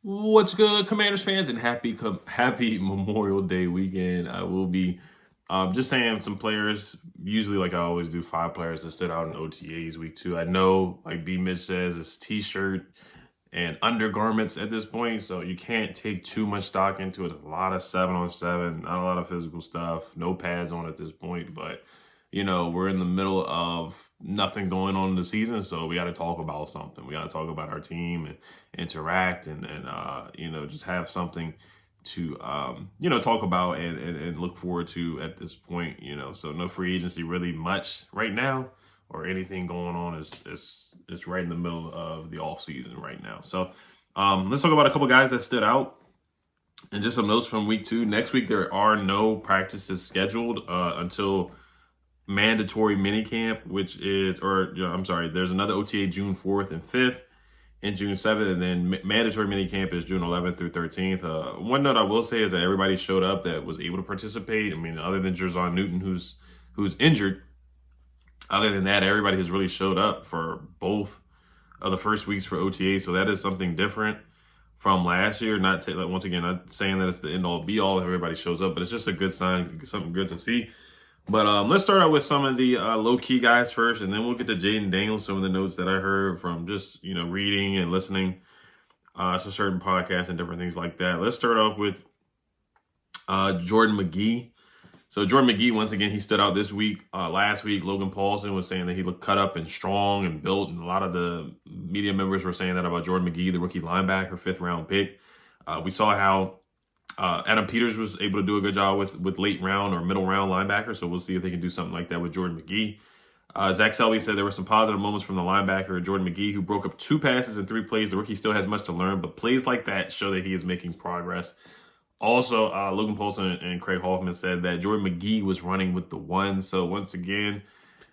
What's good, Commanders fans, and happy Memorial Day weekend. I will be just saying some players, usually like I always do, 5 players that stood out in OTAs week 2. I know, like B. Mitch says, it's T-shirt and undergarments at this point, so you can't take too much stock into it. A lot of 7-on-7, not a lot of physical stuff, no pads on at this point, but we're in the middle of nothing going on in the season, so we got to talk about something. We got to talk about our team and interact and just have something to talk about and look forward to at this point. So no free agency really much right now or anything going on. Is right in the middle of the off season right now. So let's talk about a couple guys that stood out. And just some notes from week 2. Next week there are no practices scheduled until mandatory minicamp, there's another OTA June 4th and 5th and June 7th, and then mandatory minicamp is June 11th through 13th. One note I will say is that everybody showed up that was able to participate. I mean, other than Jahan Newton, who's injured, other than that, everybody has really showed up for both of the first weeks for OTA, so that is something different from last year. Not saying that it's the end all be all, everybody shows up, but it's just a good sign, something good to see. But let's start out with some of the low-key guys first, and then we'll get to Jaden Daniels, some of the notes that I heard from just, reading and listening to certain podcasts and different things like that. Let's start off with Jordan McGee. So Jordan McGee, once again, he stood out this week. Last week, Logan Paulson was saying that he looked cut up and strong and built, and a lot of the media members were saying that about Jordan McGee, the rookie linebacker, 5th-round pick. We saw how Adam Peters was able to do a good job with late round or middle round linebacker, so we'll see if they can do something like that with Jordan McGee. Zach Selby said there were some positive moments from the linebacker, Jordan McGee, who broke up 2 passes in 3 plays. The rookie still has much to learn, but plays like that show that he is making progress. Also, Logan Paulson and Craig Hoffman said that Jordan McGee was running with the ones. So once again,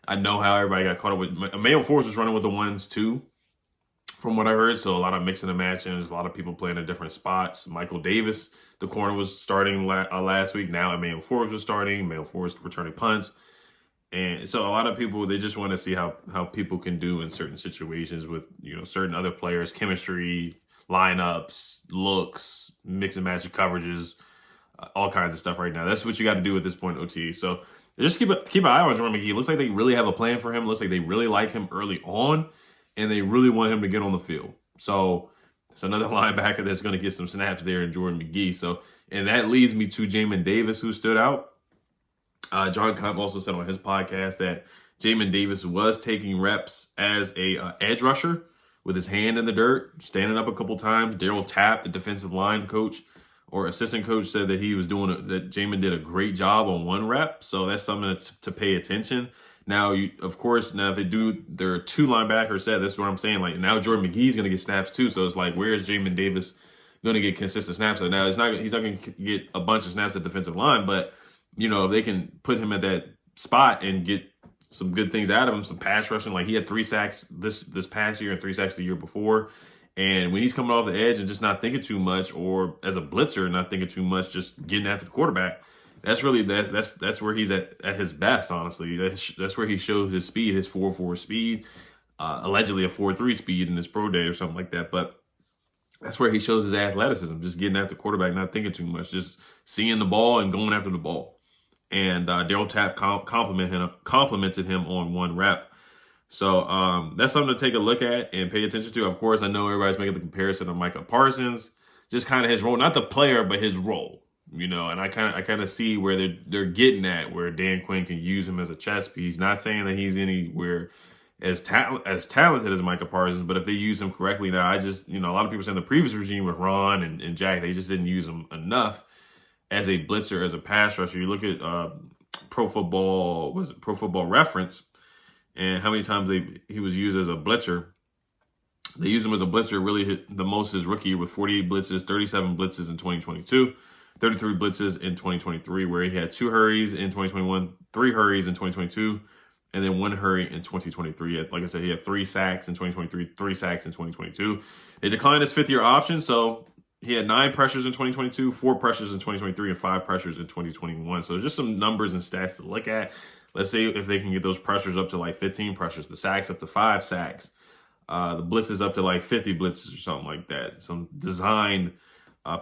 I know how everybody got caught up with. Emmanuel Forbes was running with the ones too, from what I heard. So a lot of mixing and matching. There's a lot of people playing in different spots. Michael Davis, the corner, was starting last week. Now Emmanuel Forbes was starting. Emmanuel Forbes returning punts. And so a lot of people, they just want to see how people can do in certain situations with, certain other players, chemistry, lineups, looks, mix and match coverages, all kinds of stuff right now. That's what you got to do at this point in OT. So just keep an eye on Jordan McGee. It looks like they really have a plan for him. It looks like they really like him early on, and they really want him to get on the field. So it's another linebacker that's going to get some snaps there in Jordan McGee. So, and that leads me to Jamin Davis, who stood out. John Kump also said on his podcast that Jamin Davis was taking reps as a edge rusher with his hand in the dirt, standing up a couple times. Daryl Tapp, the defensive line coach or assistant coach, said that he was that Jamin did a great job on 1 rep. So that's something to pay attention. Now, if they do, there are 2 linebackers set. That's what I'm saying. Like, now Jordan McGee's going to get snaps too. So it's like, where is Jamin Davis going to get consistent snaps? So now he's not going to get a bunch of snaps at defensive line, but if they can put him at that spot and get some good things out of him, some pass rushing, like he had 3 sacks this past year and 3 sacks the year before. And when he's coming off the edge and just not thinking too much, or as a blitzer, not thinking too much, just getting after the quarterback, that's really that's where he's at his best, honestly. That's where he shows his speed, his 4.4 speed, allegedly a 4.3 speed in his pro day or something like that. But that's where he shows his athleticism, just getting after the quarterback, not thinking too much, just seeing the ball and going after the ball. And Daryl Tapp complimented him on 1 rep. So that's something to take a look at and pay attention to. Of course, I know everybody's making the comparison of Micah Parsons, just kind of his role, not the player, but his role. And I kind of see where they're getting at, where Dan Quinn can use him as a chess piece. Not saying that he's anywhere as talented as Micah Parsons, but if they use him correctly, now I just a lot of people saying the previous regime with Ron and Jack, they just didn't use him enough as a blitzer, as a pass rusher. You look at Pro Football Reference, and how many times he was used as a blitzer. They used him as a blitzer, really hit the most his rookie year with 48 blitzes, 37 blitzes in 2022, 33 blitzes in 2023, where he had 2 hurries in 2021, 3 hurries in 2022, and then 1 hurry in 2023. Like I said, he had 3 sacks in 2023, 3 sacks in 2022. They declined his 5th-year option, so he had 9 pressures in 2022, 4 pressures in 2023, and 5 pressures in 2021. So just some numbers and stats to look at. Let's say if they can get those pressures up to like 15 pressures, the sacks up to 5 sacks. the blitzes up to like 50 blitzes or something like that. Some designed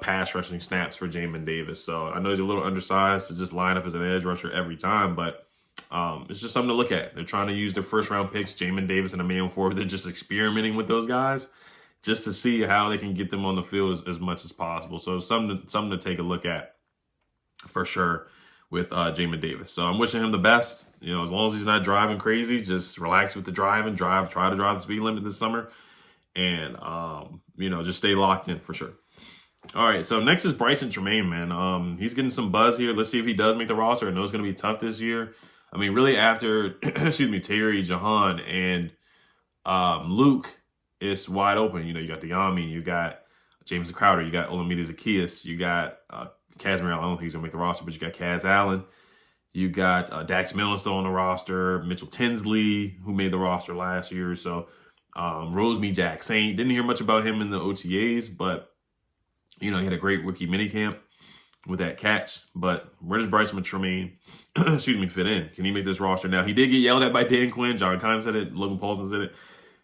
pass rushing snaps for Jamin Davis. So I know he's a little undersized to just line up as an edge rusher every time, but it's just something to look at. They're trying to use their first round picks, Jamin Davis and Emmanuel Forbes. They're just experimenting with those guys just to see how they can get them on the field as much as possible. So something to take a look at for sure with Jamin Davis. So I'm wishing him the best. You know, as long as he's not driving crazy, just relax with the drive and try to drive the speed limit this summer. And, you know, just stay locked in for sure. All right, so next is Bryson Tremaine, man. He's getting some buzz here. Let's see if he does make the roster. I know it's going to be tough this year. I mean, really after, Terry, Jahan, and Luke, it's wide open. You know, you got Diami, you got James Crowder, you got Olamide Zaccheaus, you got Kazmir Allen. I don't think he's going to make the roster, but you got Kaz Allen. You got Dax Milne still on the roster, Mitchell Tinsley, who made the roster last year. So Rosemy Jack Saint, didn't hear much about him in the OTAs, but, you know, he had a great rookie minicamp with that catch. But where does Bryson Tremaine, fit in? Can he make this roster? Now, he did get yelled at by Dan Quinn. John Keim said it. Logan Paulson said it.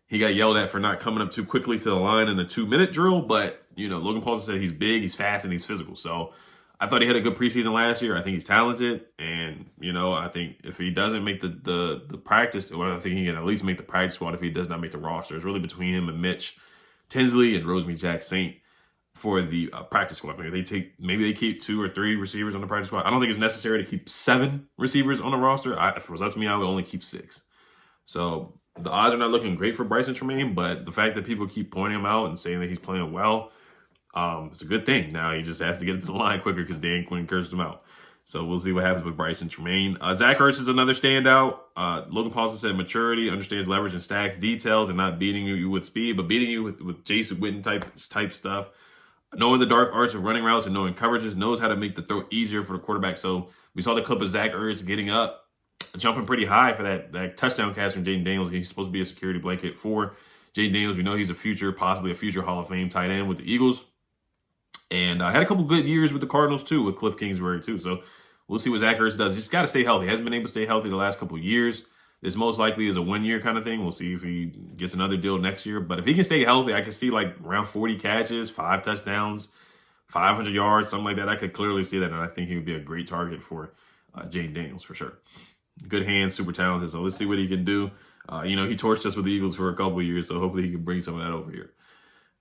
He got yelled at for not coming up too quickly to the line in a 2-minute drill. But, you know, Logan Paulson said he's big, he's fast, and he's physical. So I thought he had a good preseason last year. I think he's talented. And, you know, I think if he doesn't make the practice, well, I think he can at least make the practice squad if he does not make the roster. It's really between him and Mitch Tinsley and Rosemy Jack Saint for the practice squad. Maybe they keep 2 or 3 receivers on the practice squad. I don't think it's necessary to keep 7 receivers on the roster. If it was up to me, I would only keep 6. So the odds are not looking great for Bryson Tremaine, but the fact that people keep pointing him out and saying that he's playing well, it's a good thing. Now he just has to get to the line quicker because Dan Quinn cursed him out. So we'll see what happens with Bryson Tremaine. Zach Ertz is another standout. Logan Paulson said maturity, understands leverage and stacks, details, and not beating you with speed, but beating you with Jason Witten type stuff. Knowing the dark arts of running routes and knowing coverages, knows how to make the throw easier for the quarterback. So we saw the clip of Zach Ertz getting up, jumping pretty high for that touchdown catch from Jaden Daniels. He's supposed to be a security blanket for Jaden Daniels. We know he's possibly a future Hall of Fame tight end with the Eagles. And had a couple good years with the Cardinals, too, with Cliff Kingsbury, too. So we'll see what Zach Ertz does. He's got to stay healthy. He hasn't been able to stay healthy the last couple of years. This most likely is a 1-year kind of thing. We'll see if he gets another deal next year. But if he can stay healthy, I can see like around 40 catches, 5 touchdowns, 500 yards, something like that. I could clearly see that, and I think he would be a great target for Jaden Daniels for sure. Good hands, super talented. So let's see what he can do. You know, he torched us with the Eagles for a couple of years, so hopefully he can bring some of that over here.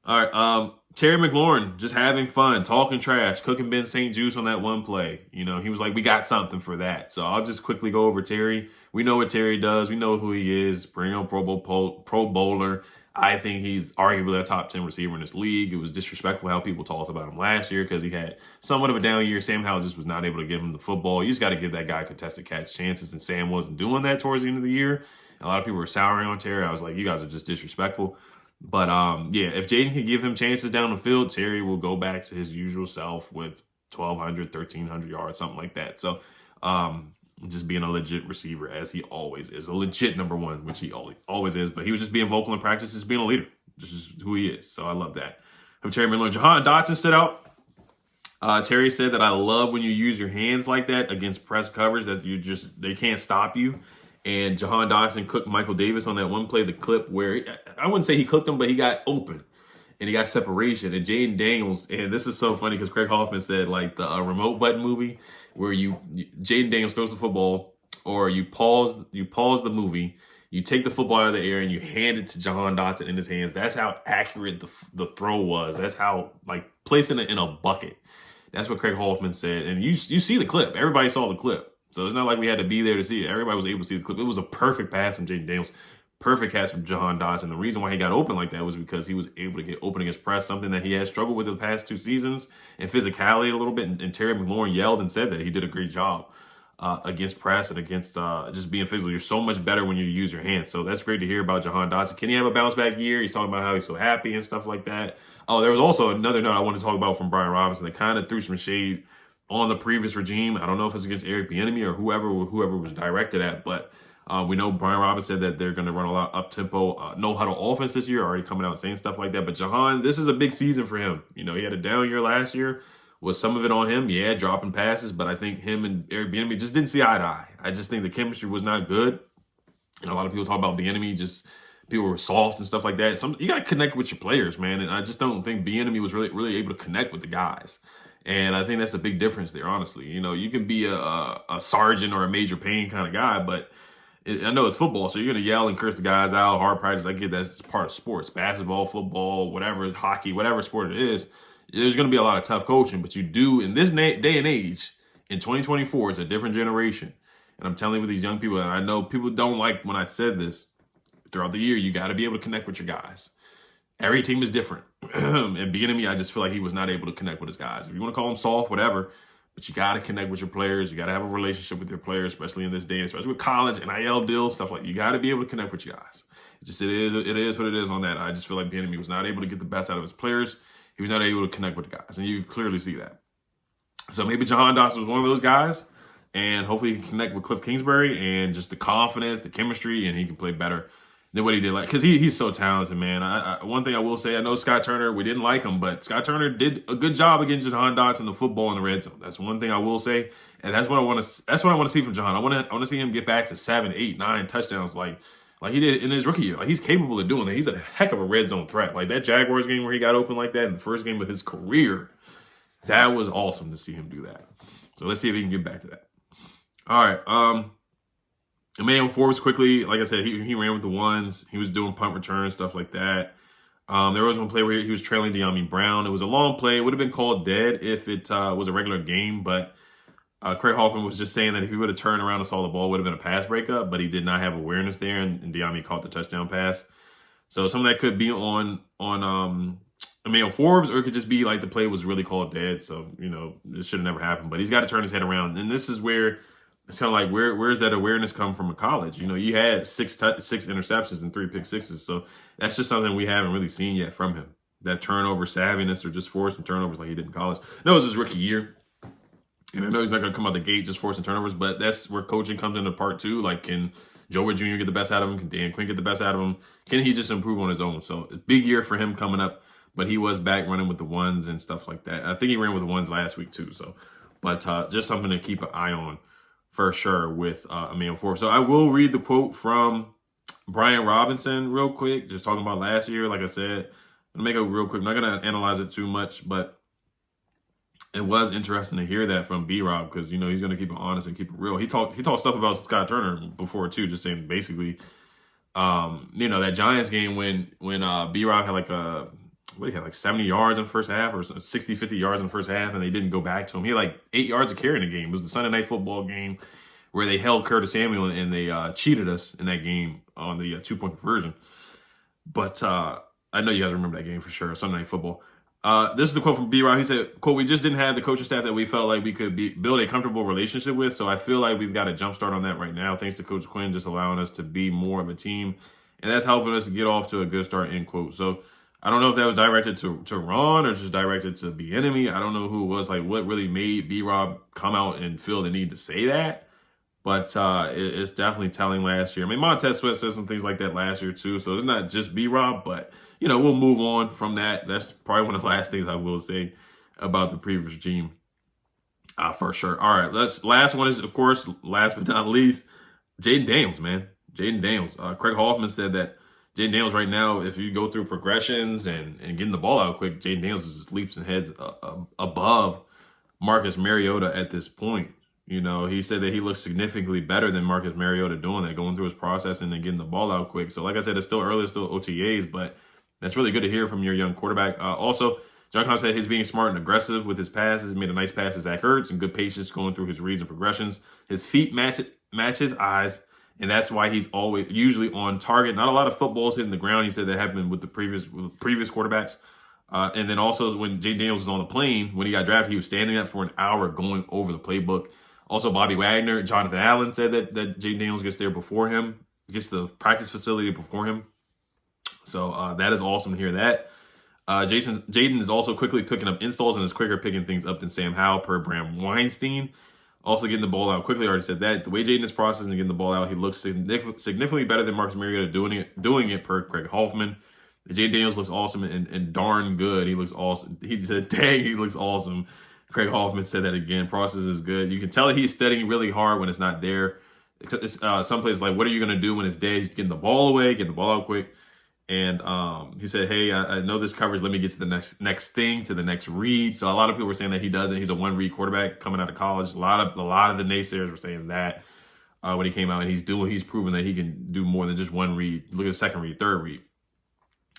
All right, Terry McLaurin, just having fun, talking trash, cooking Ben St. Juice on that one play. You know, he was like, we got something for that. So I'll just quickly go over Terry. We know what Terry does. We know who he is. Perennial Pro Bowler. I think he's arguably a top 10 receiver in this league. It was disrespectful how people talked about him last year because he had somewhat of a down year. Sam Howell just was not able to give him the football. You just got to give that guy contested catch chances, and Sam wasn't doing that towards the end of the year. A lot of people were souring on Terry. I was like, you guys are just disrespectful. But, yeah, if Jaden can give him chances down the field, Terry will go back to his usual self with 1,200, 1,300 yards, something like that. So, just being a legit receiver, as he always is. A legit number one, which he always is. But he was just being vocal in practice, just being a leader. This is who he is. So I love that. From Terry McLaurin. Jahan Dotson stood out. Terry said that I love when you use your hands like that against press coverage, that they can't stop you. And Jahan Dotson cooked Michael Davis on that one play, the clip where, I wouldn't say he cooked him, but he got open. And he got separation. And Jaden Daniels, and this is so funny because Craig Hoffman said, like, the remote button movie where Jaden Daniels throws the football, or you pause the movie, you take the football out of the air and you hand it to Jahan Dotson in his hands. That's how accurate the throw was. That's how, like, placing it in a bucket. That's what Craig Hoffman said. And you see the clip. Everybody saw the clip. So it's not like we had to be there to see it. Everybody was able to see the clip. It was a perfect pass from Jaden Daniels. Perfect catch from Jahan Dotson. The reason why he got open like that was because he was able to get open against press, something that he has struggled with the past 2 seasons, and physicality a little bit. And Terry McLaurin yelled and said that he did a great job against press and against just being physical. You're so much better when you use your hands. So that's great to hear about Jahan Dotson. Can he have a bounce back year? He's talking about how he's so happy and stuff like that. Oh, there was also another note I wanted to talk about from Brian Robinson that kind of threw some shade on the previous regime. I don't know if it's against Eric Bieniemy or whoever was directed at, but we know Brian Robinson said that they're going to run a lot up-tempo, no-huddle offense this year, already coming out and saying stuff like that. But Jahan, this is a big season for him. You know, he had a down year last year. Was some of it on him? Yeah, dropping passes, but I think him and Eric Bieniemy just didn't see eye to eye. I just think the chemistry was not good. And a lot of people talk about Bieniemy just people were soft and stuff like that. You got to connect with your players, man. And I just don't think Bieniemy was really able to connect with the guys. And I think that's a big difference there, honestly. You can be a sergeant or a Major Payne kind of guy, but I know it's football, so you're going to yell and curse the guys out, hard practice. I get that. It's part of sports. Basketball, football, whatever, hockey, whatever sport it is, there's going to be a lot of tough coaching. But you do, in this day and age, in 2024, it's a different generation. And I'm telling you with these young people, and I know people don't like when I said this, throughout the year, you got to be able to connect with your guys. Every team is different. And Bieniemy, I just feel like he was not able to connect with his guys. If you want to call him soft, whatever, but you got to connect with your players. You got to have a relationship with your players, especially in this day, especially with college, NIL deals, stuff like that. You got to be able to connect with your guys. It is what it is on that. I just feel like Bieniemy was not able to get the best out of his players. He was not able to connect with the guys, and you clearly see that. So maybe Jahan Dotson was one of those guys, and hopefully he can connect with Cliff Kingsbury and just the confidence, the chemistry, and he can play better than what he did, because he's so talented, man. One thing I will say, I know Scott Turner, we didn't like him, but Scott Turner did a good job against Jahan Dotson, the football in the red zone. That's one thing I will say, and that's what I want to. That's what I want to see from Jahan. I want to see him get back to 7, 8, 9 touchdowns, like he did in his rookie year. Like, he's capable of doing that. He's a heck of a red zone threat. Like that Jaguars game where he got open like that in the first game of his career, that was awesome to see him do that. So let's see if he can get back to that. All right. Emmanuel Forbes quickly, like I said, he ran with the ones. He was doing punt returns, stuff like that. There was one play where he was trailing De'Ami Brown. It was a long play. It would have been called dead if it was a regular game, but Craig Hoffman was just saying that if he would have turned around and saw the ball, it would have been a pass breakup, but he did not have awareness there, and De'Ami caught the touchdown pass. So some of that could be on Emmanuel Forbes, or it could just be like the play was really called dead, so, this should have never happened. But he's got to turn his head around, and this is where it's kind of like, where's that awareness come from in college? You had six interceptions and 3 pick sixes. So that's just something we haven't really seen yet from him. That turnover savviness, or just forcing turnovers like he did in college. No, it was his rookie year. And I know he's not going to come out the gate just forcing turnovers, but that's where coaching comes into part too. Like, can Joe Wood Jr. get the best out of him? Can Dan Quinn get the best out of him? Can he just improve on his own? So a big year for him coming up, but he was back running with the ones and stuff like that. I think he ran with the ones last week too. So, but just something to keep an eye on for sure with Emmanuel Forbes. So I will read the quote from Brian Robinson real quick, just talking about last year. Like I said, I'm going to make it real quick. I'm not going to analyze it too much, but it was interesting to hear that from B-Rob, because, he's going to keep it honest and keep it real. He talked stuff about Scott Turner before too, just saying basically, that Giants game when B-Rob had like 70 yards in the first half, or 60, 50 yards in the first half, and they didn't go back to him. He had like 8 yards of carry in the game. It was the Sunday Night Football game where they held Curtis Samuel, and they cheated us in that game on the 2-point conversion. But I know you guys remember that game for sure, Sunday Night Football. This is the quote from B-Rob. He said, quote, "We just didn't have the coaching staff that we felt like we could build a comfortable relationship with. So I feel like we've got a jump start on that right now, thanks to Coach Quinn just allowing us to be more of a team. And that's helping us get off to a good start," end quote. So I don't know if that was directed to Ron or just directed to Bieniemy. I don't know who it was, like what really made B-Rob come out and feel the need to say that. But it's definitely telling last year. I mean, Montez Sweat said some things like that last year too. So it's not just B-Rob, but, we'll move on from that. That's probably one of the last things I will say about the previous regime for sure. All right, last one is, of course, last but not least, Jaden Daniels, man. Jaden Daniels. Craig Hoffman said that Jaden Daniels right now, if you go through progressions and getting the ball out quick, Jaden Daniels just leaps and heads above Marcus Mariota at this point. He said that he looks significantly better than Marcus Mariota doing that, going through his processing and getting the ball out quick. So like I said, it's still early, it's still OTAs, but that's really good to hear from your young quarterback. Also, John Conn said he's being smart and aggressive with his passes. He made a nice pass to Zach Ertz and good patience going through his reads and progressions. His feet match his eyes, and that's why he's usually on target. Not a lot of footballs hitting the ground. He said that happened with the previous quarterbacks. And then also when Jaden Daniels was on the plane, when he got drafted, he was standing up for an hour going over the playbook. Also, Bobby Wagner, Jonathan Allen said that Jaden Daniels gets there before him, gets to the practice facility before him. So that is awesome to hear that. Jaden is also quickly picking up installs and is quicker picking things up than Sam Howell per Bram Weinstein. Also getting the ball out quickly. I already said that. The way Jaden is processing and getting the ball out, he looks significantly better than Marcus Mariota doing it per Craig Hoffman. Jaden Daniels looks awesome and darn good. He looks awesome. He said, dang, he looks awesome. Craig Hoffman said that again. Process is good. You can tell he's studying really hard when it's not there. It's, some places like, what are you going to do when it's dead? He's getting the ball away, getting the ball out quick. And he said, hey, I know this coverage. Let me get to the next thing, to the next read. So a lot of people were saying that he doesn't. He's a one-read quarterback coming out of college. A lot of the naysayers were saying that when he came out, and he's proven that he can do more than just one read. Look at the second read, third read.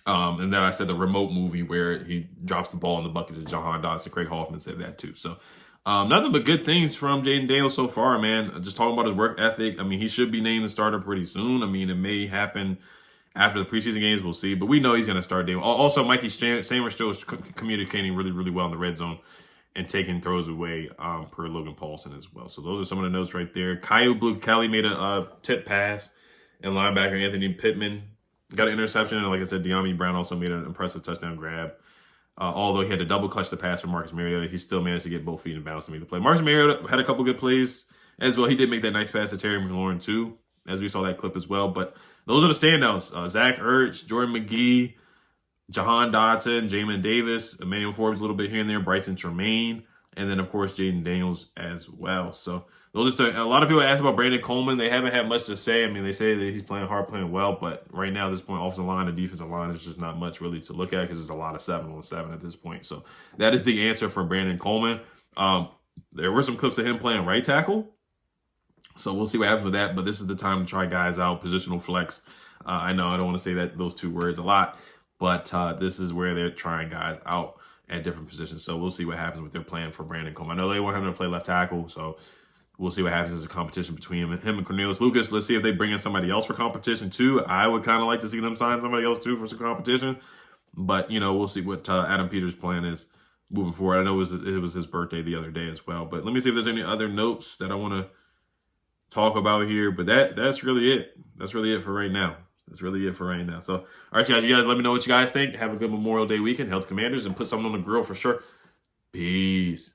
And then I said the remote movie where he drops the ball in the bucket to Jahan Dotson. Craig Hoffman said that too. So nothing but good things from Jaden Daniels so far, man. Just talking about his work ethic. I mean, he should be named the starter pretty soon. I mean, it may happen after the preseason games. We'll see. But we know he's going to start day one. Also, Mikey Sanders still is communicating really, really well in the red zone and taking throws away per Logan Paulson as well. So those are some of the notes right there. Caillou Blue Kelly made a tip pass, and linebacker Anthony Pittman got an interception. And like I said, De'Ami Brown also made an impressive touchdown grab. Although he had to double clutch the pass for Marcus Mariota, he still managed to get both feet in bounds to make the play. Marcus Mariota had a couple good plays as well. He did make that nice pass to Terry McLaurin too, as we saw that clip as well. But those are the standouts. Zach Ertz, Jordan McGee, Jahan Dotson, Jamin Davis, Emmanuel Forbes a little bit here and there, Bryson Tremaine, and then, of course, Jaden Daniels as well. So those are a lot of people ask about Brandon Coleman. They haven't had much to say. I mean, they say that he's playing hard, playing well, but right now at this point, offensive line and defensive line is just not much really to look at because there's a lot of 7-on-7 at this point. So that is the answer for Brandon Coleman. There were some clips of him playing right tackle. So we'll see what happens with that, but this is the time to try guys out, positional flex. I know I don't want to say those two words a lot, but this is where they're trying guys out at different positions. So we'll see what happens with their plan for Brandon Coleman. I know they want him to play left tackle, so we'll see what happens as a competition between him and Cornelius Lucas. Let's see if they bring in somebody else for competition too. I would kind of like to see them sign somebody else too for some competition, but we'll see what Adam Peters' plan is moving forward. I know it was his birthday the other day as well, but let me see if there's any other notes that I want to talk about here. But that's really it. That's really it for right now. That's really it for right now. So, all right, guys, you guys let me know what you guys think. Have a good Memorial Day weekend. Health Commanders, and put something on the grill for sure. Peace.